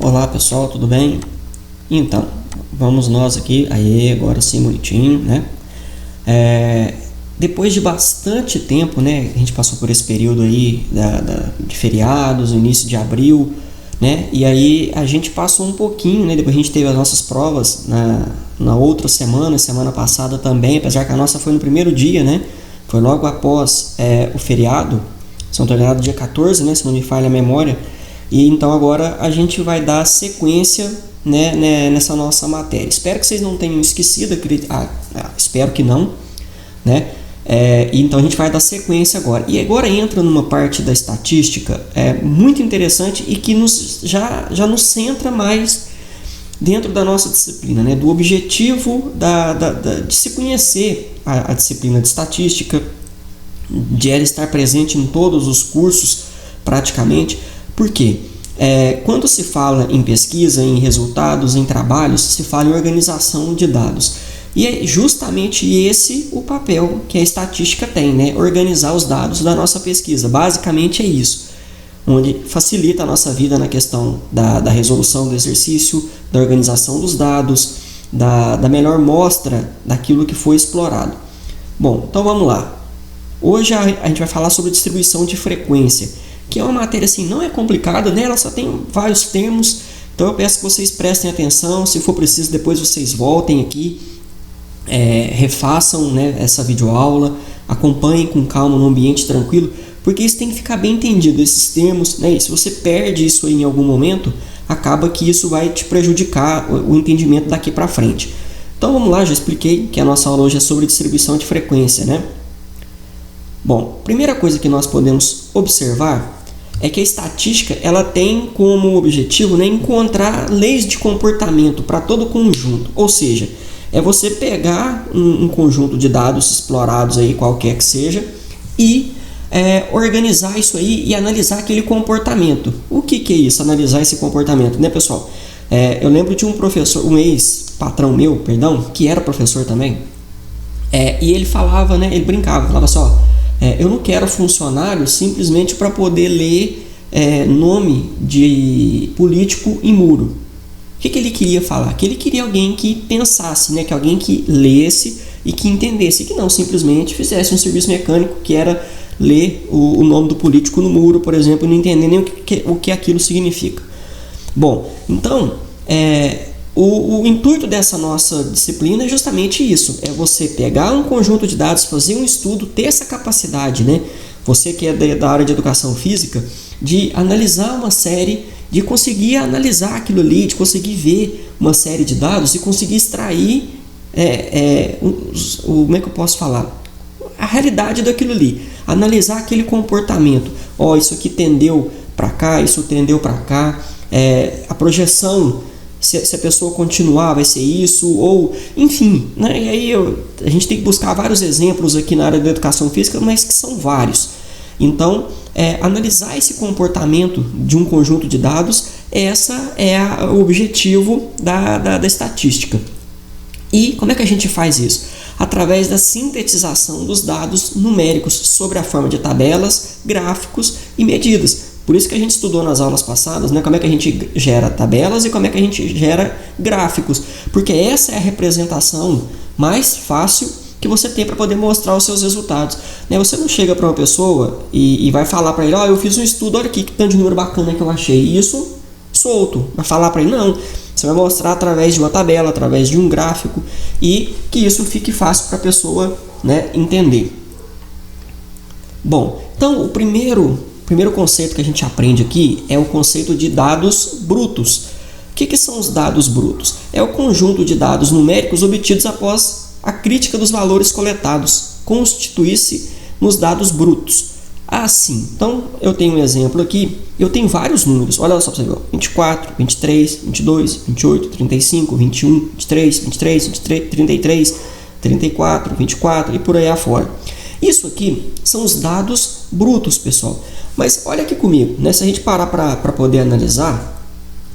Olá pessoal, tudo bem? Então, vamos nós aqui, aí agora sim bonitinho, né? Depois de bastante tempo, né? A gente passou por esse período aí de feriados, início de abril, né? E aí a gente passou um pouquinho, né? Depois a gente teve as nossas provas na outra semana passada também, apesar que a nossa foi no primeiro dia, né? Foi logo após o feriado, se não estou enganado, dia 14, né? Se não me falha a memória. E então agora a gente vai dar sequência, né, nessa nossa matéria. Espero que vocês não tenham esquecido, espero que não, né? Então a gente vai dar sequência agora. E agora entra numa parte da estatística muito interessante e que já nos centra mais dentro da nossa disciplina, né? Do objetivo de se conhecer a disciplina de estatística, de ela estar presente em todos os cursos praticamente. Por quê? Quando se fala em pesquisa, em resultados, em trabalhos, se fala em organização de dados. E é justamente esse o papel que a estatística tem, né? Organizar os dados da nossa pesquisa. Basicamente é isso, onde facilita a nossa vida na questão da resolução do exercício, da organização dos dados, da melhor mostra daquilo que foi explorado. Bom, então vamos lá. Hoje a gente vai falar sobre distribuição de frequência, que é uma matéria assim, não é complicada, né? Ela só tem vários termos, então eu peço que vocês prestem atenção. Se for preciso, depois vocês voltem aqui, refaçam, né, essa videoaula, acompanhem com calma, num ambiente tranquilo, porque isso tem que ficar bem entendido, esses termos, né? E se você perde isso aí em algum momento, acaba que isso vai te prejudicar o entendimento daqui para frente. Então vamos lá, já expliquei que a nossa aula hoje é sobre distribuição de frequência, né? Bom, primeira coisa que nós podemos observar é que a estatística ela tem como objetivo, né, encontrar leis de comportamento para todo o conjunto. Ou seja, é você pegar um conjunto de dados explorados, aí, qualquer que seja, e organizar isso aí e analisar aquele comportamento. O que é isso, analisar esse comportamento, né, pessoal? Eu lembro de um professor, um ex-patrão meu, perdão, que era professor também, e ele falava, né, ele brincava, falava só, eu não quero funcionário simplesmente para poder ler nome de político em muro. O que ele queria falar? Que ele queria alguém que pensasse, né? Que alguém que lesse e que entendesse, que não simplesmente fizesse um serviço mecânico que era ler o nome do político no muro, por exemplo, e não entender nem o que aquilo significa. Bom, então, o intuito dessa nossa disciplina é justamente isso, é você pegar um conjunto de dados, fazer um estudo, ter essa capacidade, né? Você que é da área de educação física, de analisar uma série, de conseguir analisar aquilo ali, de conseguir ver uma série de dados e conseguir extrair, como é que eu posso falar? A realidade daquilo ali, analisar aquele comportamento. Isso aqui tendeu para cá, isso tendeu para cá, a projeção, se a pessoa continuar vai ser isso, ou enfim, né? E aí a gente tem que buscar vários exemplos aqui na área da educação física, mas que são vários. Então, analisar esse comportamento de um conjunto de dados, essa é o objetivo da estatística. E como é que a gente faz isso? Através da sintetização dos dados numéricos sobre a forma de tabelas, gráficos e medidas. Por isso que a gente estudou nas aulas passadas, né, como é que a gente gera tabelas e como é que a gente gera gráficos. Porque essa é a representação mais fácil que você tem para poder mostrar os seus resultados. Você não chega para uma pessoa e vai falar para ele, eu fiz um estudo, olha aqui que tanto de número bacana que eu achei. Isso solto. Vai falar para ele, não. Você vai mostrar através de uma tabela, através de um gráfico, e que isso fique fácil para a pessoa, né, entender. Bom, então o primeiro conceito que a gente aprende aqui é o conceito de dados brutos. O que são os dados brutos? É o conjunto de dados numéricos obtidos após a crítica dos valores coletados, constituir-se nos dados brutos. Assim, então eu tenho um exemplo aqui, eu tenho vários números, olha só para você ver, 24, 23, 22, 28, 35, 21, 23, 23, 23, 33, 34, 24 e por aí afora. Isso aqui são os dados brutos, pessoal. Mas olha aqui comigo, né? Se a gente parar para poder analisar,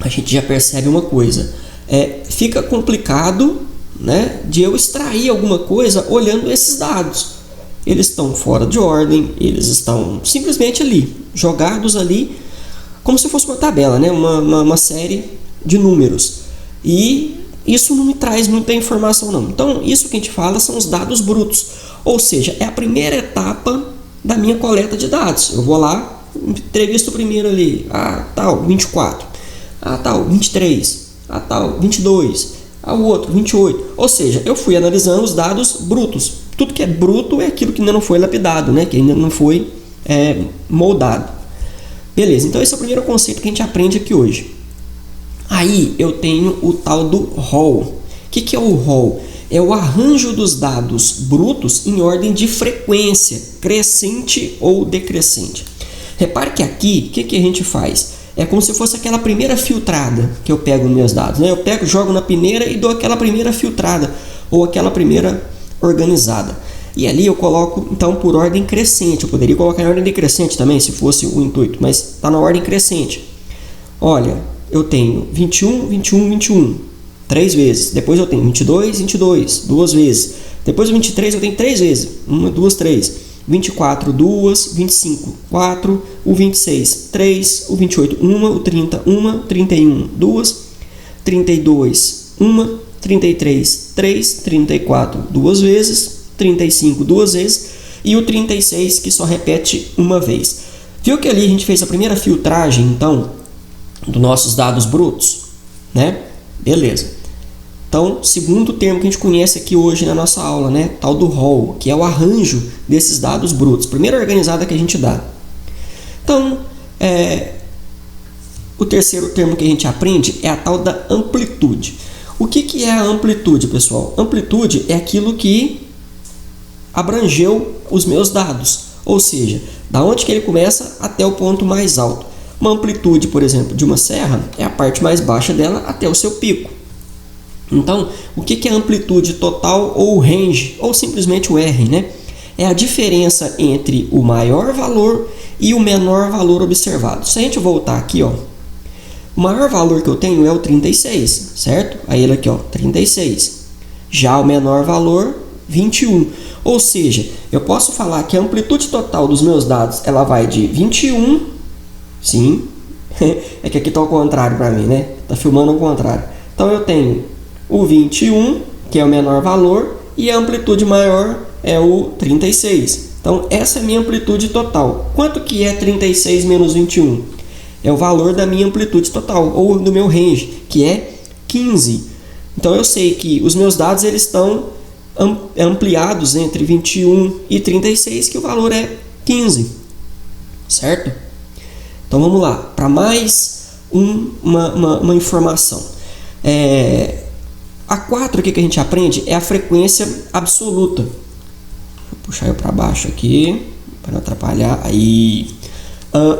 a gente já percebe uma coisa. Fica complicado, né, de eu extrair alguma coisa olhando esses dados. Eles estão fora de ordem, eles estão simplesmente ali, jogados ali, como se fosse uma tabela, né? Uma série de números. E isso não me traz muita informação não. Então, isso que a gente fala são os dados brutos. Ou seja, é a primeira etapa da minha coleta de dados. Eu vou lá, entrevisto primeiro ali, tal, 24, tal, 23, tal, 22, o outro, 28. Ou seja, eu fui analisando os dados brutos. Tudo que é bruto é aquilo que ainda não foi lapidado, né? Que ainda não foi moldado. Beleza, então esse é o primeiro conceito que a gente aprende aqui hoje. Aí eu tenho o tal do rol. O que é o rol? É o arranjo dos dados brutos em ordem de frequência, crescente ou decrescente. Repare que aqui, o que a gente faz? É como se fosse aquela primeira filtrada que eu pego nos meus dados, né? Eu pego, jogo na peneira e dou aquela primeira filtrada ou aquela primeira organizada. E ali eu coloco, então, por ordem crescente. Eu poderia colocar em ordem decrescente também, se fosse o intuito, mas está na ordem crescente. Olha, eu tenho 21, 21, 21, 3 vezes. Depois eu tenho 22, 22, 2 vezes. Depois o 23 eu tenho 3 vezes. 1, 2, 3. 24, 2. 25, 4. O 26, 3. O 28, 1. O 30, 1. 31, 2. 32, 1. 33, 3. 34, 2 vezes. 35, 2 vezes. E o 36, que só repete uma vez. Viu que ali a gente fez a primeira filtragem, então, dos nossos dados brutos, né? Beleza. Então, segundo termo que a gente conhece aqui hoje na nossa aula, né? Tal do rol, que é o arranjo desses dados brutos. Primeira organizada que a gente dá. Então, o terceiro termo que a gente aprende é a tal da amplitude. O que é a amplitude, pessoal? Amplitude é aquilo que abrangeu os meus dados, ou seja, da onde que ele começa até o ponto mais alto. Uma amplitude, por exemplo, de uma serra é a parte mais baixa dela até o seu pico. Então, o que é a amplitude total ou range, ou simplesmente o R, né? É a diferença entre o maior valor e o menor valor observado. Se a gente voltar aqui, ó, o maior valor que eu tenho é o 36, certo? Aí ele aqui, ó, 36. Já o menor valor, 21. Ou seja, eu posso falar que a amplitude total dos meus dados, ela vai de 21, sim, é que aqui está ao contrário para mim, né? Está filmando ao contrário. Então eu tenho o 21, que é o menor valor, e a amplitude maior é o 36. Então essa é a minha amplitude total. Quanto que é 36 menos 21? É o valor da minha amplitude total, ou do meu range, que é 15. Então eu sei que os meus dados eles estão ampliados entre 21 e 36, que o valor é 15, certo? Então vamos lá, para mais uma informação. A 4 que a gente aprende é a frequência absoluta. Vou puxar eu para baixo aqui, para não atrapalhar. Aí.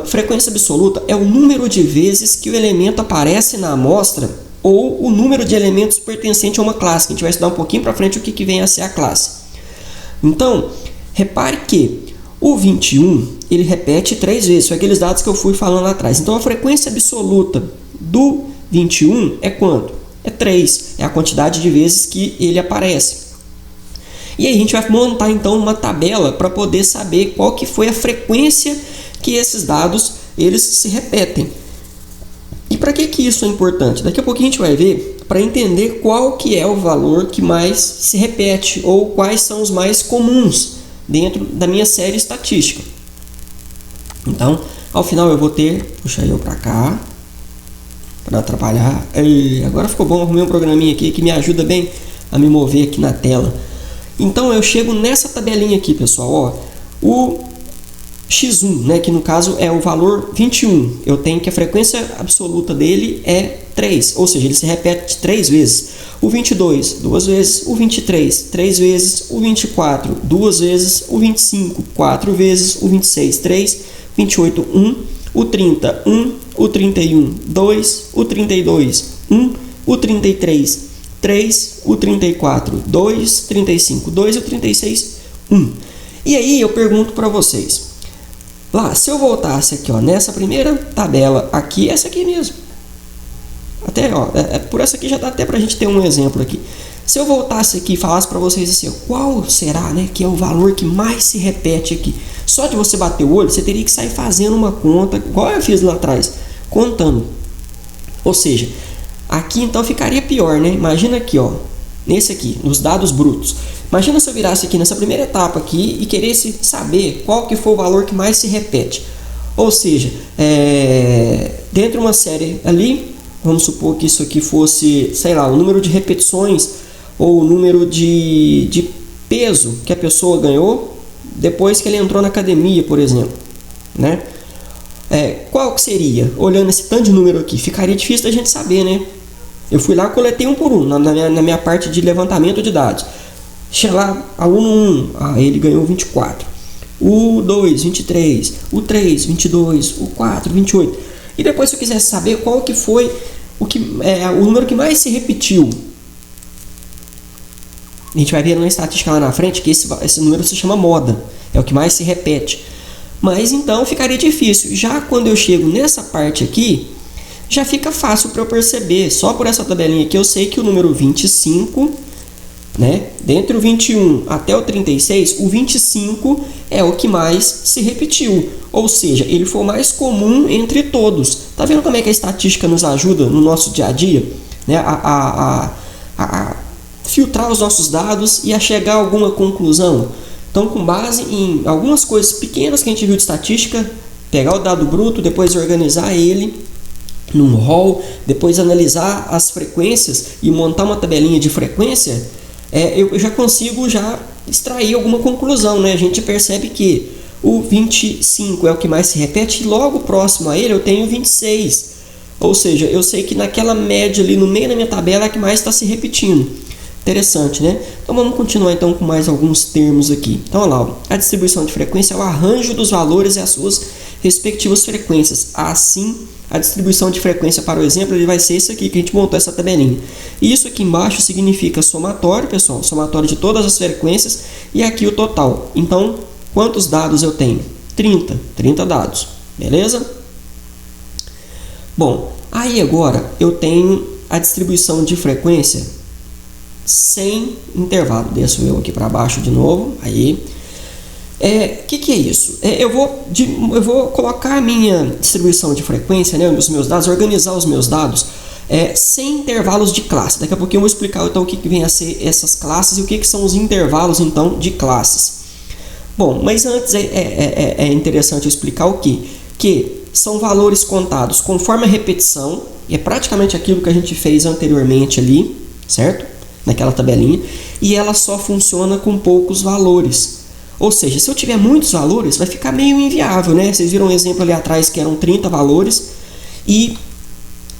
Frequência absoluta é o número de vezes que o elemento aparece na amostra ou o número de elementos pertencente a uma classe, que a gente vai estudar um pouquinho para frente o que vem a ser a classe. Então, repare que o 21, ele repete 3 vezes, foi aqueles dados que eu fui falando lá atrás. Então, a frequência absoluta do 21 é quanto? É 3, é a quantidade de vezes que ele aparece. E aí a gente vai montar então uma tabela para poder saber qual que foi a frequência que esses dados eles se repetem. E para que isso é importante? Daqui a pouquinho a gente vai ver para entender qual que é o valor que mais se repete ou quais são os mais comuns dentro da minha série estatística. Então, ao final eu vou ter, puxa eu para cá, para atrapalhar. Agora ficou bom, arrumei um programinha aqui que me ajuda bem a me mover aqui na tela. Então eu chego nessa tabelinha aqui, pessoal, ó, o x1, né, que no caso é o valor 21. Eu tenho que a frequência absoluta dele é 3, ou seja, ele se repete 3 vezes. O 22, 2 vezes. O 23, 3 vezes. O 24, 2 vezes. O 25, 4 vezes. O 26, 3. 28, 1. O 30, 1. O 31, 2. O 32, 1. O 33, 3. O 34, 2. 35, 2. O 36, 1. E aí eu pergunto para vocês. Lá, se eu voltasse aqui, ó, nessa primeira tabela aqui, essa aqui mesmo. Até, ó, por essa aqui já dá até pra gente ter um exemplo aqui. Se eu voltasse aqui e falasse para vocês assim, qual será, né, que é o valor que mais se repete aqui? Só de você bater o olho, você teria que sair fazendo uma conta, igual eu fiz lá atrás. contando. Ou seja, aqui então ficaria pior, né? Imagina aqui, ó, nesse aqui, nos dados brutos. Imagina se eu virasse aqui nessa primeira etapa aqui e queresse saber qual que foi o valor que mais se repete. Ou seja, dentro de uma série ali, vamos supor que isso aqui fosse, sei lá, o número de repetições ou o número de peso que a pessoa ganhou depois que ele entrou na academia, por exemplo, né? Qual que seria? Olhando esse tanto de número aqui, ficaria difícil da gente saber, né? Eu fui lá, coletei um por um na minha parte de levantamento de dados. Chega lá, aluno 1, ele ganhou 24. O 2, 23. O 3, 22. O 4, 28. E depois, se eu quisesse saber qual que foi o número que mais se repetiu, a gente vai ver na estatística lá na frente que esse número se chama moda, é o que mais se repete. Mas então ficaria difícil. Já quando eu chego nessa parte aqui, já fica fácil para eu perceber. Só por essa tabelinha aqui eu sei que o número 25, né, dentre o 21 até o 36, o 25 é o que mais se repetiu. Ou seja, ele foi o mais comum entre todos. Tá vendo como é que a estatística nos ajuda no nosso dia a dia, né, a filtrar os nossos dados e a chegar a alguma conclusão? Então, com base em algumas coisas pequenas que a gente viu de estatística, pegar o dado bruto, depois organizar ele num rol, depois analisar as frequências e montar uma tabelinha de frequência, eu já consigo extrair alguma conclusão, né? A gente percebe que o 25 é o que mais se repete e logo próximo a ele eu tenho 26. Ou seja, eu sei que naquela média ali no meio da minha tabela é a que mais está se repetindo. Interessante, né? Então vamos continuar então com mais alguns termos aqui. Então olha lá, a distribuição de frequência é o arranjo dos valores e as suas respectivas frequências. Assim, a distribuição de frequência, para o exemplo, ele vai ser esse aqui que a gente montou essa tabelinha. E isso aqui embaixo significa somatório, pessoal, somatório de todas as frequências e aqui o total. Então, quantos dados eu tenho? 30 dados, beleza? Bom, aí agora eu tenho a distribuição de frequência sem intervalo. Desço eu aqui para baixo de novo. Aí, que é isso? Eu vou colocar a minha distribuição de frequência, né, os meus dados, organizar os meus dados sem intervalos de classe. Daqui a pouquinho eu vou explicar então o que vem a ser essas classes e o que são os intervalos então de classes. Bom, mas antes é interessante eu explicar o que são valores contados conforme a repetição, e é praticamente aquilo que a gente fez anteriormente ali, certo? Naquela tabelinha, e ela só funciona com poucos valores. Ou seja, se eu tiver muitos valores, vai ficar meio inviável, né? Vocês viram um exemplo ali atrás que eram 30 valores e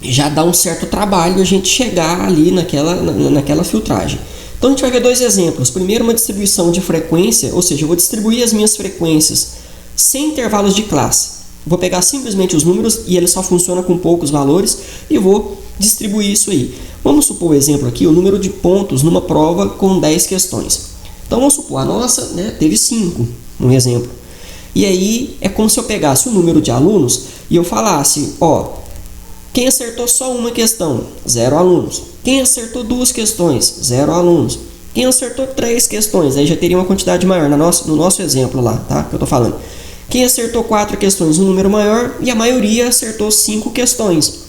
já dá um certo trabalho a gente chegar ali naquela filtragem. Então a gente vai ver dois exemplos. Primeiro, uma distribuição de frequência, ou seja, eu vou distribuir as minhas frequências sem intervalos de classe. Vou pegar simplesmente os números e ele só funciona com poucos valores e vou distribuir isso aí. Vamos supor o exemplo aqui, o número de pontos numa prova com 10 questões. Então vamos supor, a nossa, né, teve 5, um exemplo. E aí é como se eu pegasse o número de alunos e eu falasse, quem acertou só uma questão? 0 alunos. Quem acertou 2 questões? 0 alunos. Quem acertou 3 questões? Aí já teria uma quantidade maior no nosso exemplo lá, tá? Que eu tô falando. Quem acertou 4 questões, um número maior, e a maioria acertou 5 questões.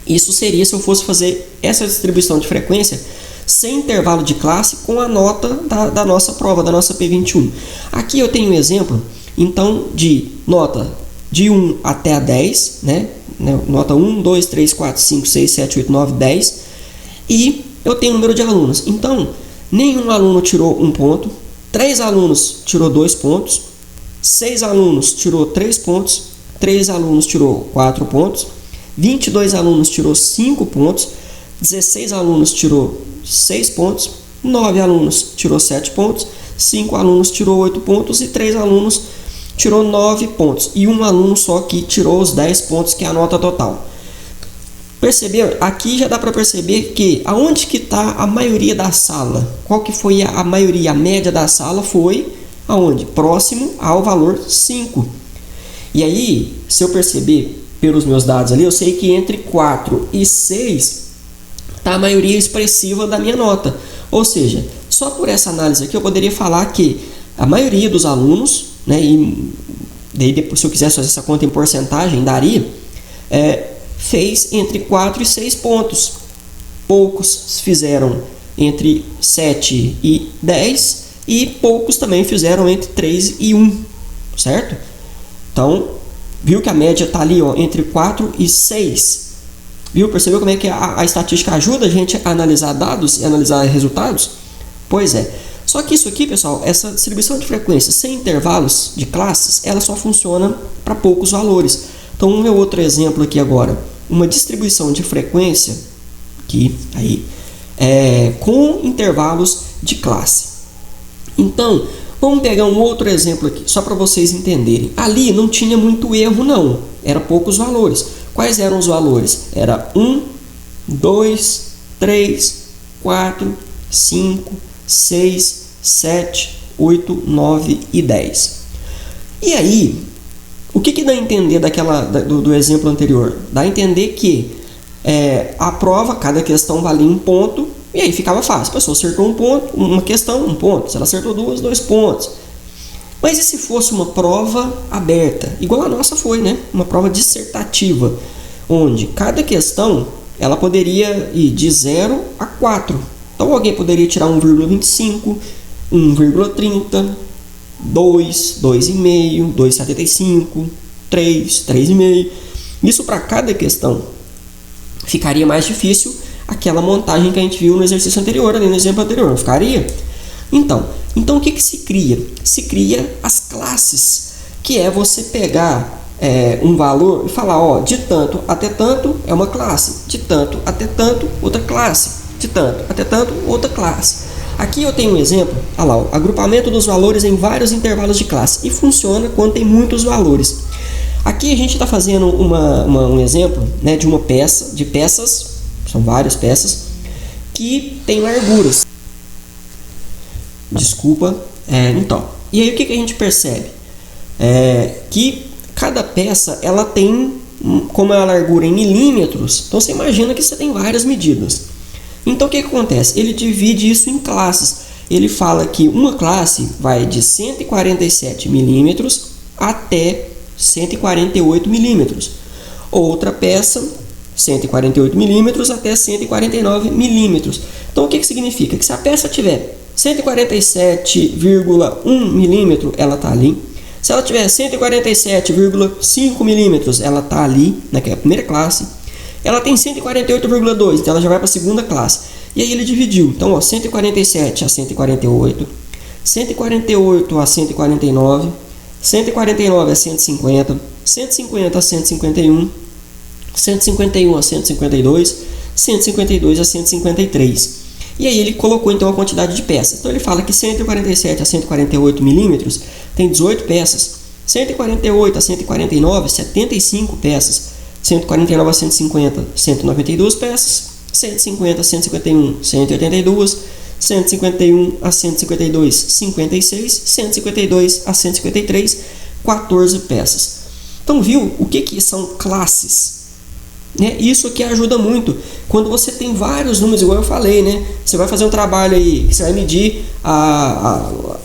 Isso seria se eu fosse fazer essa distribuição de frequência sem intervalo de classe com a nota da nossa prova, da nossa P21. Aqui eu tenho um exemplo, então, de nota de 1 até a 10, né? Nota 1, 2, 3, 4, 5, 6, 7, 8, 9, 10. E eu tenho o número de alunos. Então, nenhum aluno tirou 1 ponto, 3 alunos tirou 2 pontos, 6 alunos tirou 3 pontos, 3 alunos tirou 4 pontos, 22 alunos tirou 5 pontos, 16 alunos tirou 6 pontos, 9 alunos tirou 7 pontos, 5 alunos tirou 8 pontos e 3 alunos tirou 9 pontos. E um aluno só que tirou os 10 pontos, que é a nota total. Percebeu? Aqui já dá para perceber que aonde que está a maioria da sala? Qual que foi a maioria? A média da sala foi aonde? Próximo ao valor 5. E aí, se eu perceber pelos meus dados ali, eu sei que entre 4 e 6 está a maioria expressiva da minha nota. Ou seja, só por essa análise aqui eu poderia falar que a maioria dos alunos, né, e daí depois, se eu quisesse fazer essa conta em porcentagem, daria, fez entre 4 e 6 pontos. Poucos fizeram entre 7 e 10 e poucos também fizeram entre 3 e 1, certo? Então, viu que a média está ali, ó, entre 4 e 6. Viu? Percebeu como é que a estatística ajuda a gente a analisar dados e analisar resultados? Pois é. Só que isso aqui, pessoal, essa distribuição de frequência sem intervalos de classes, ela só funciona para poucos valores. Então, um meu outro exemplo aqui agora, uma distribuição de frequência que aí com intervalos de classe. Então, vamos pegar um outro exemplo aqui, só para vocês entenderem. Ali não tinha muito erro, não. Era poucos valores. Quais eram os valores? Era 1, 2, 3, 4, 5, 6, 7, 8, 9 e 10. E aí, o que dá a entender do exemplo anterior? Dá a entender que a prova, cada questão valia um ponto, e aí ficava fácil. A pessoa acertou um ponto, uma questão, um ponto. Se ela acertou duas, 2 pontos. Mas e se fosse uma prova aberta? Igual a nossa foi, né? Uma prova dissertativa, onde cada questão ela poderia ir de 0 a 4. Então alguém poderia tirar 1,25, 1,30, 2, 2,5, 2,75, 3, 3,5. Isso para cada questão. Ficaria mais difícil aquela montagem que a gente viu no exercício anterior, ali no exemplo anterior, não ficaria? Então o que se cria? Se cria as classes, que é você pegar um valor e falar, ó, de tanto até tanto é uma classe, de tanto até tanto outra classe, de tanto até tanto outra classe. Aqui eu tenho um exemplo, olha lá, ó, agrupamento dos valores em vários intervalos de classe, e funciona quando tem muitos valores. Aqui a gente está fazendo um exemplo, né, de uma peça, de peças, são várias peças, que tem larguras. Desculpa. Então, e aí o que a gente percebe? Que cada peça ela tem, como é a largura em milímetros, então você imagina que você tem várias medidas. Então o que acontece? Ele divide isso em classes. Ele fala que uma classe vai de 147 milímetros até 148 milímetros. Outra peça, 148 milímetros até 149 milímetros. Então o que significa? Que se a peça tiver 147,1 milímetro, ela está ali. Se ela tiver 147,5 milímetros, ela está ali, naquela primeira classe. Ela tem 148,2, então ela já vai para a segunda classe. E aí ele dividiu. Então, ó, 147 a 148, 148 a 149, 149 a 150, 150 a 151, 151 a 152, 152 a 153. E aí ele colocou então a quantidade de peças. Então ele fala que 147 a 148 milímetros tem 18 peças, 148 a 149, 75 peças, 149 a 150, 192 peças, 150 a 151, 182, 151 a 152, 56, 152 a 153, 14 peças. Então viu o que são classes? Isso aqui ajuda muito quando você tem vários números, igual eu falei, né? Você vai fazer um trabalho aí, você vai medir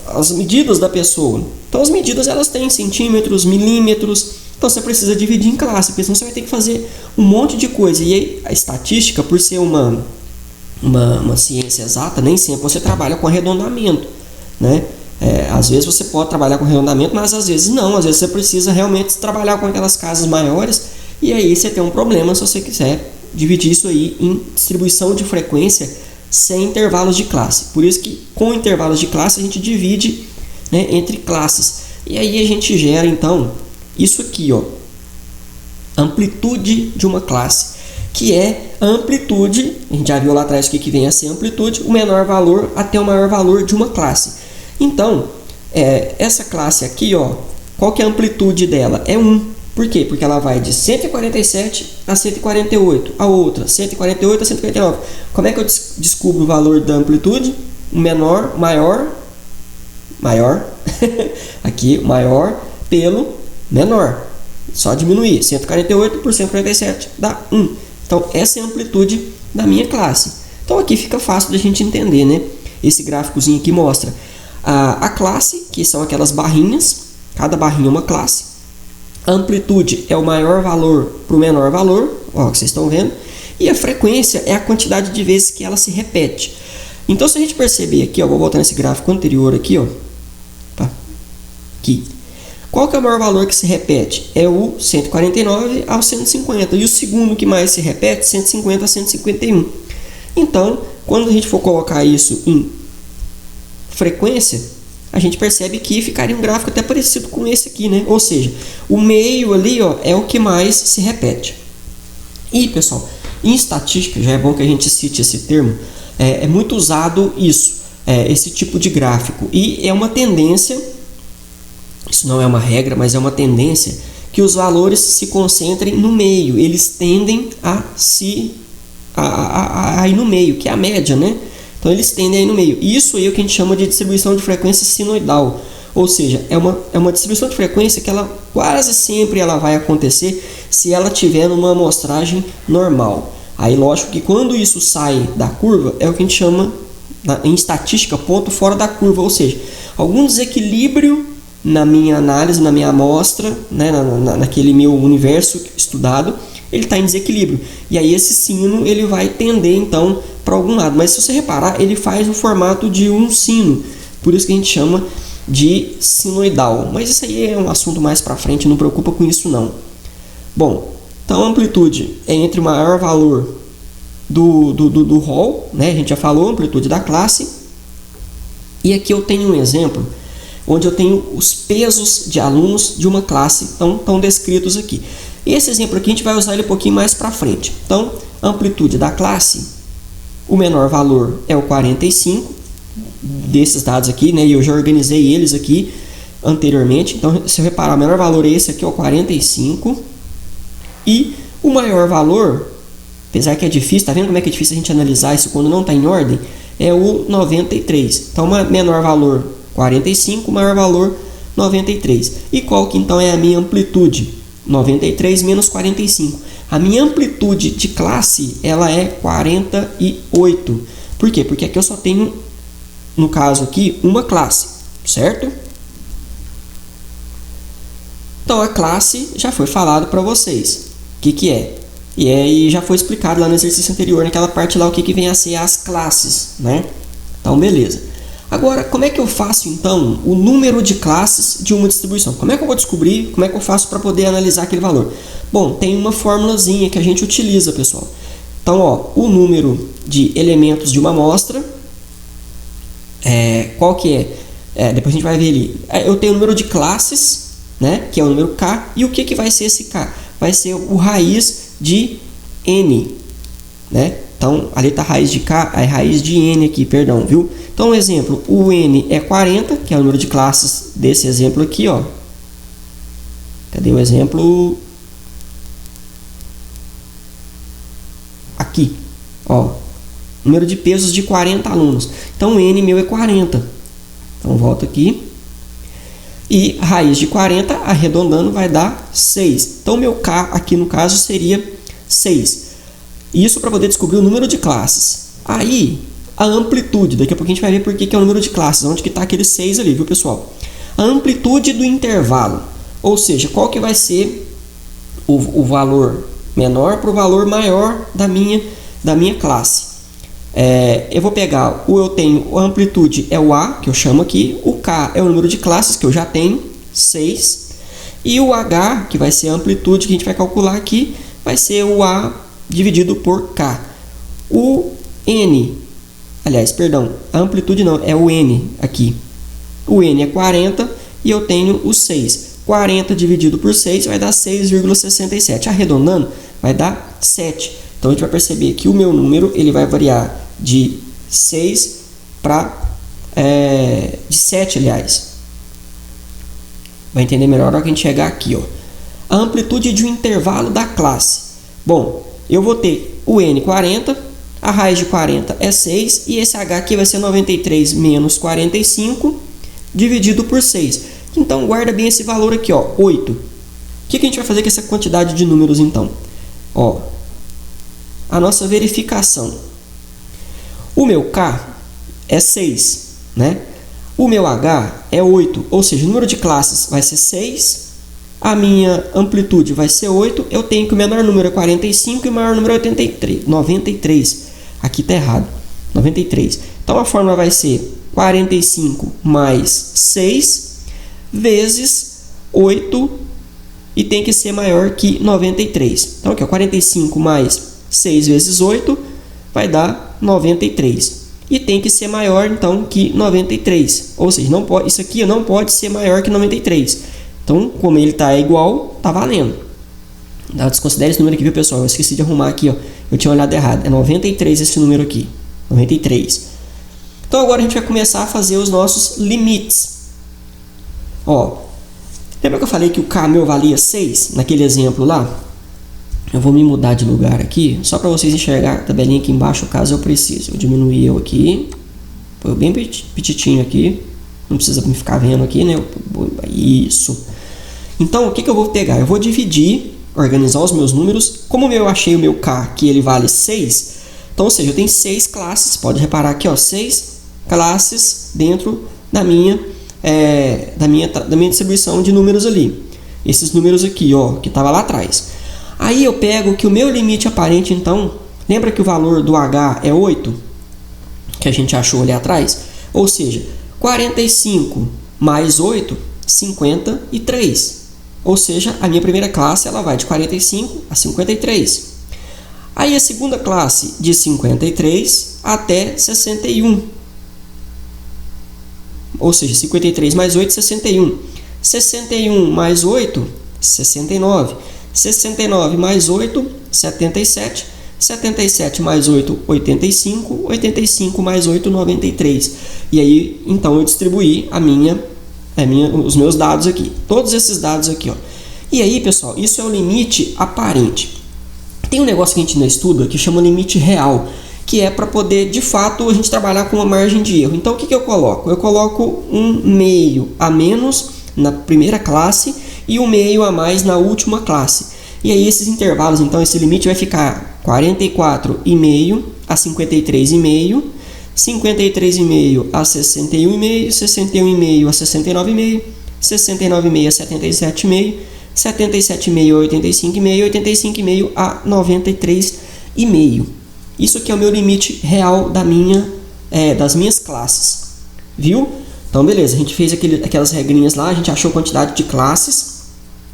as medidas da pessoa. Então as medidas elas têm centímetros, milímetros, então você precisa dividir em classe, porque senão você vai ter que fazer um monte de coisa. E aí, a estatística, por ser uma ciência exata, nem sempre você trabalha com arredondamento, né? Às vezes você pode trabalhar com arredondamento, mas às vezes não, às vezes você precisa realmente trabalhar com aquelas casas maiores. E aí você tem um problema se você quiser dividir isso aí em distribuição de frequência sem intervalos de classe. Por isso que com intervalos de classe a gente divide, né, entre classes. E aí a gente gera então isso aqui, ó, amplitude de uma classe, que é a amplitude, a gente já viu lá atrás o que vem a ser amplitude, o menor valor até o maior valor de uma classe. Então, essa classe aqui, ó, qual que é a amplitude dela? É 1. Por quê? Porque ela vai de 147 a 148, a outra 148 a 149. Como é que eu descubro o valor da amplitude? Menor, maior, aqui, maior pelo menor. Só diminuir, 148 por 147 dá 1. Então, essa é a amplitude da minha classe. Então, aqui fica fácil de a gente entender, né? Esse gráficozinho aqui mostra a classe, que são aquelas barrinhas, cada barrinha é uma classe. A amplitude é o maior valor para o menor valor, ó, que vocês estão vendo. E a frequência é a quantidade de vezes que ela se repete. Então, se a gente perceber aqui, ó, vou voltar nesse gráfico anterior aqui, ó. Tá? Aqui. Qual que é o maior valor que se repete? É o 149 ao 150. E o segundo que mais se repete, 150 a 151. Então, quando a gente for colocar isso em frequência, a gente percebe que ficaria um gráfico até parecido com esse aqui, né? Ou seja, o meio ali, ó, é o que mais se repete. E, pessoal, em estatística, já é bom que a gente cite esse termo, é muito usado isso, esse tipo de gráfico. E é uma tendência, isso não é uma regra, mas é uma tendência, que os valores se concentrem no meio. Eles tendem a ir no meio, que é a média, né? Então, eles tendem a ir no meio. Isso aí é o que a gente chama de distribuição de frequência sinoidal. Ou seja, é uma distribuição de frequência que ela quase sempre ela vai acontecer se ela tiver numa amostragem normal. Aí, lógico que quando isso sai da curva, é o que a gente chama, em estatística, ponto fora da curva. Ou seja, algum desequilíbrio na minha análise, na minha amostra, né, naquele meu universo estudado, ele está em desequilíbrio. E aí esse sino ele vai tender, então, para algum lado. Mas se você reparar, ele faz o formato de um sino. Por isso que a gente chama de sinoidal. Mas isso aí é um assunto mais para frente, não preocupa com isso não. Bom, então a amplitude é entre o maior valor do rol, né? A gente já falou, a amplitude da classe. E aqui eu tenho um exemplo onde eu tenho os pesos de alunos de uma classe, estão descritos aqui. E esse exemplo aqui a gente vai usar ele um pouquinho mais para frente. Então, a amplitude da classe, o menor valor é o 45, desses dados aqui, né? E eu já organizei eles aqui anteriormente. Então, se eu reparar, o menor valor é esse aqui, o 45. E o maior valor, apesar que é difícil, tá vendo como é que é difícil a gente analisar isso quando não está em ordem? É o 93. Então, menor valor 45, maior valor 93. E qual que então é a minha amplitude? 93 menos 45. A minha amplitude de classe, ela é 48. Por quê? Porque aqui eu só tenho, no caso aqui, uma classe, certo? Então, a classe já foi falado para vocês. O que é? E já foi explicado lá no exercício anterior, naquela parte lá, o que vem a ser as classes, né? Então, beleza. Agora, como é que eu faço, então, o número de classes de uma distribuição? Como é que eu vou descobrir? Como é que eu faço para poder analisar aquele valor? Bom, tem uma formulazinha que a gente utiliza, pessoal. Então, ó, o número de elementos de uma amostra, qual que é? Depois a gente vai ver ali. Eu tenho o número de classes, né, que é o número K. E o que vai ser esse K? Vai ser o raiz de N, né? Então, ali está a raiz de K, a raiz de N aqui, perdão, viu? Então, um exemplo, o N é 40, que é o número de classes desse exemplo aqui, ó. Cadê o exemplo? Aqui, ó. Número de pesos de 40 alunos. Então, o N meu é 40. Então, volto aqui. E a raiz de 40, arredondando, vai dar 6. Então, o meu K aqui, no caso, seria 6. Isso para poder descobrir o número de classes. Aí, a amplitude. Daqui a pouco a gente vai ver por que é o número de classes. Onde que está aquele 6 ali, viu, pessoal? A amplitude do intervalo. Ou seja, qual que vai ser o valor menor para o valor maior da minha classe. Eu vou pegar, eu tenho a amplitude é o A, que eu chamo aqui. O K é o número de classes que eu já tenho, 6. E o H, que vai ser a amplitude que a gente vai calcular aqui, vai ser o A dividido por K. O N, aliás, perdão, a amplitude não, é o N aqui. O N é 40 e eu tenho o 6. 40 dividido por 6 vai dar 6,67. Arredondando, vai dar 7. Então, a gente vai perceber que o meu número ele vai variar de 6 para... de 7, aliás. Vai entender melhor na hora que a gente chegar aqui, ó. A amplitude de um intervalo da classe. Bom, eu vou ter o N 40, a raiz de 40 é 6, e esse H aqui vai ser 93 menos 45, dividido por 6. Então, guarda bem esse valor aqui, ó, 8. O que a gente vai fazer com essa quantidade de números, então? Ó, a nossa verificação. O meu K é 6, né? O meu H é 8, ou seja, o número de classes vai ser 6 a minha amplitude vai ser 8, eu tenho que o menor número é 45 e o maior número é 93. Aqui está errado. 93. Então a fórmula vai ser 45 mais 6 vezes 8 e tem que ser maior que 93. Então aqui, ó, 45 mais 6 vezes 8 vai dar 93. E tem que ser maior então que 93. Ou seja, não pode, isso aqui não pode ser maior que 93. Então, como ele está igual, está valendo. Desconsidere esse número aqui, viu, pessoal? Eu esqueci de arrumar aqui, ó. Eu tinha olhado errado. É 93 esse número aqui. 93. Então, agora a gente vai começar a fazer os nossos limites. Ó, lembra que eu falei que o K meu valia 6 naquele exemplo lá? Eu vou me mudar de lugar aqui, só para vocês enxergar a tabelinha aqui embaixo, caso eu precise. Eu diminuí eu aqui. Foi bem petitinho aqui. Não precisa me ficar vendo aqui, né? Isso. Então, o que eu vou pegar? Eu vou dividir, organizar os meus números. Como eu achei o meu K, que ele vale 6, então, ou seja, eu tenho 6 classes. Pode reparar aqui, ó, 6 classes dentro da minha distribuição de números ali. Esses números aqui, ó, que estava lá atrás. Aí eu pego que o meu limite aparente, então, lembra que o valor do H é 8? Que a gente achou ali atrás? Ou seja, 45 mais 8, 53. Ou seja, a minha primeira classe ela vai de 45 a 53. Aí a segunda classe de 53 até 61. Ou seja, 53 mais 8, 61. 61 mais 8, 69. 69 mais 8, 77. 77 mais 8, 85. 85 mais 8, 93. E aí, então, eu distribuí os meus dados aqui. Todos esses dados aqui, ó. E aí, pessoal, isso é o limite aparente. Tem um negócio que a gente não estuda que chama limite real, que é para poder, de fato, a gente trabalhar com uma margem de erro. Então, o que eu coloco? Eu coloco um meio a menos na primeira classe e um meio a mais na última classe. E aí, esses intervalos, então, esse limite vai ficar 44,5 a 53,5, 53,5 a 61,5, 61,5 a 69,5, 69,5 a 77,5, 77,5 a 85,5, 85,5 a 93,5. Isso aqui é o meu limite real das minhas classes. Viu? Então, beleza. A gente fez aquelas regrinhas lá. A gente achou a quantidade de classes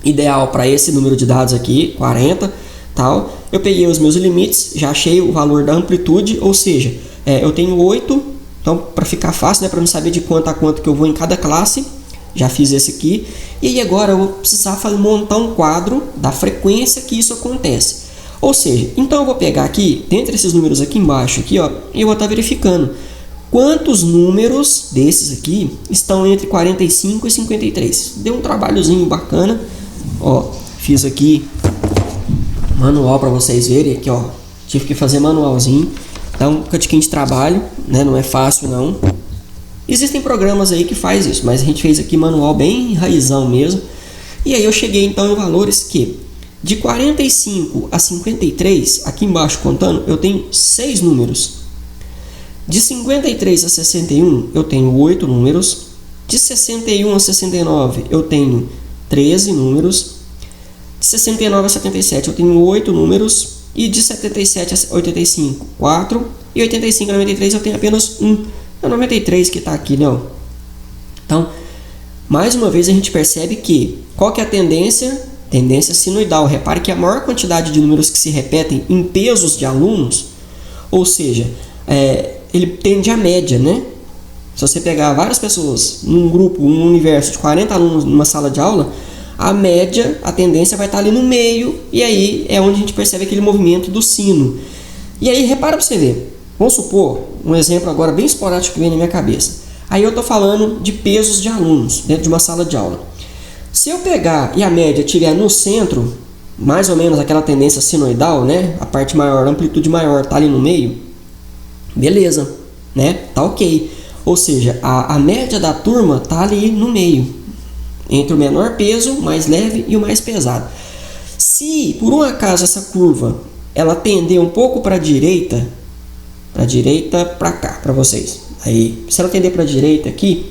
ideal para esse número de dados aqui, 40, tal. Eu peguei os meus limites, já achei o valor da amplitude, ou seja, eu tenho 8. Então, para ficar fácil, né, para não saber de quanto a quanto que eu vou em cada classe, já fiz esse aqui. E aí agora eu vou precisar montar um quadro da frequência que isso acontece. Ou seja, então eu vou pegar aqui, dentre esses números aqui embaixo, aqui, ó, e eu vou estar verificando quantos números desses aqui estão entre 45 e 53. Deu um trabalhozinho bacana. Ó, fiz aqui manual para vocês verem. Aqui, ó, tive que fazer manualzinho. Dá um bocadinho de trabalho, né? Não é fácil, não. Existem programas aí que faz isso, mas a gente fez aqui manual bem raizão mesmo. E aí eu cheguei então em valores que de 45 a 53, aqui embaixo contando, eu tenho 6 números. De 53 a 61, eu tenho 8 números. De 61 a 69, eu tenho 13 números. De 69 a 77, eu tenho 8 números. E de 77 a 85, 4. E 85 a 93, eu tenho apenas 1. É o 93 que está aqui, não. Então, mais uma vez a gente percebe que qual que é a tendência? Tendência sinoidal. Repare que a maior quantidade de números que se repetem em pesos de alunos, ou seja, ele tende à média, né? Se você pegar várias pessoas num grupo, num universo de 40 alunos numa sala de aula, a média, a tendência vai estar ali no meio, e aí é onde a gente percebe aquele movimento do sino. E aí, repara para você ver. Vamos supor, um exemplo agora bem esporádico que vem na minha cabeça. Aí eu estou falando de pesos de alunos dentro de uma sala de aula. Se eu pegar e a média estiver no centro, mais ou menos aquela tendência sinoidal, né? A parte maior, a amplitude maior está ali no meio, beleza, né? Tá ok. Ou seja, a média da turma está ali no meio, entre o menor peso, mais leve, e o mais pesado. Se por um acaso essa curva ela tender um pouco para a direita, para cá, para vocês. Aí, se ela tender para a direita aqui,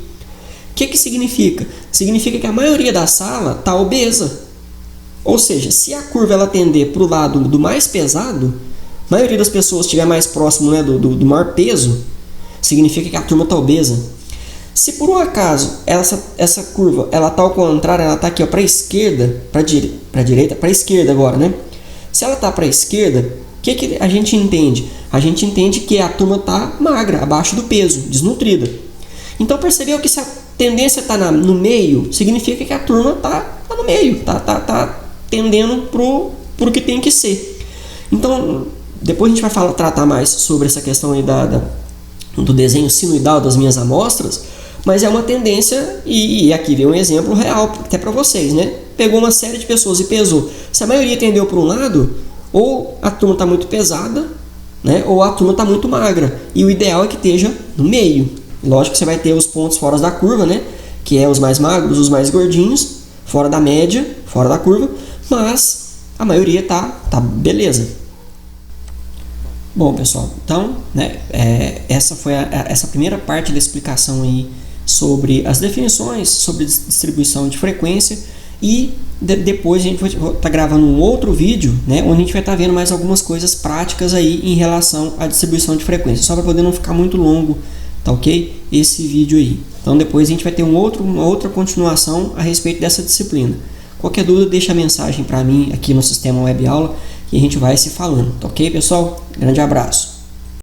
o que significa? Significa que a maioria da sala está obesa. Ou seja, se a curva ela tender para o lado do mais pesado, a maioria das pessoas estiver mais próximo, né, do maior peso, significa que a turma está obesa. Se por um acaso essa curva ela está ao contrário, ela está aqui para a esquerda, para a direita, para a esquerda agora, né? Se ela está para a esquerda, o que a gente entende? A gente entende que a turma está magra, abaixo do peso, desnutrida. Então percebeu que se a tendência está no meio, significa que a turma está no meio, tá tendendo pro que tem que ser. Então depois a gente vai tratar mais sobre essa questão aí do desenho sinusoidal das minhas amostras, mas é uma tendência, e aqui vem um exemplo real, até para vocês, né? Pegou uma série de pessoas e pesou. Se a maioria tendeu para um lado, ou a turma está muito pesada, né? Ou a turma está muito magra. E o ideal é que esteja no meio. Lógico que você vai ter os pontos fora da curva, né? Que é os mais magros, os mais gordinhos, fora da média, fora da curva, mas a maioria tá beleza. Bom, pessoal, então, né, essa foi essa primeira parte da explicação aí sobre as definições, sobre distribuição de frequência, e depois a gente vai estar gravando um outro vídeo, né, onde a gente vai estar vendo mais algumas coisas práticas aí em relação à distribuição de frequência, só para poder não ficar muito longo, tá ok? Esse vídeo aí. Então depois a gente vai ter uma outra continuação a respeito dessa disciplina. Qualquer dúvida, deixa a mensagem para mim aqui no sistema web aula, que a gente vai se falando, tá ok, pessoal? Grande abraço!